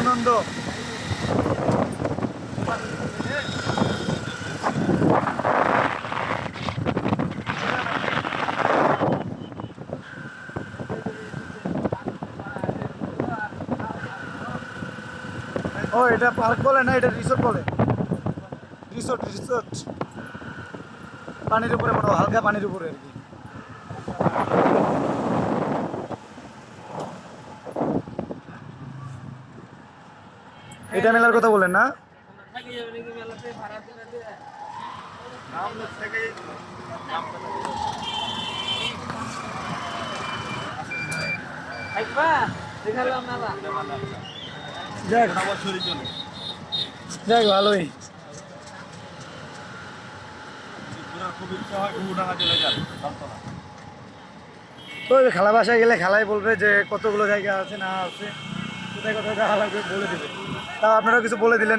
আনন্দ। ও এটা পার্ক বলে না, এটা রিসোর্ট বলে। রিসোর্ট রিসোর্ট পানির উপরে, মনে হয় হালকা পানির উপরে আর কি। এটা মেলার কথা বলেন না? যাক যাক ভালোই। তো খেলা বাসায় গেলে খেলাই বলবে যে কতগুলো জায়গা আছে না আছে, কোথায় কোথায় দেখা লাগবে বলে দেবে। তা আপনারা কিছু বলে দিলেন।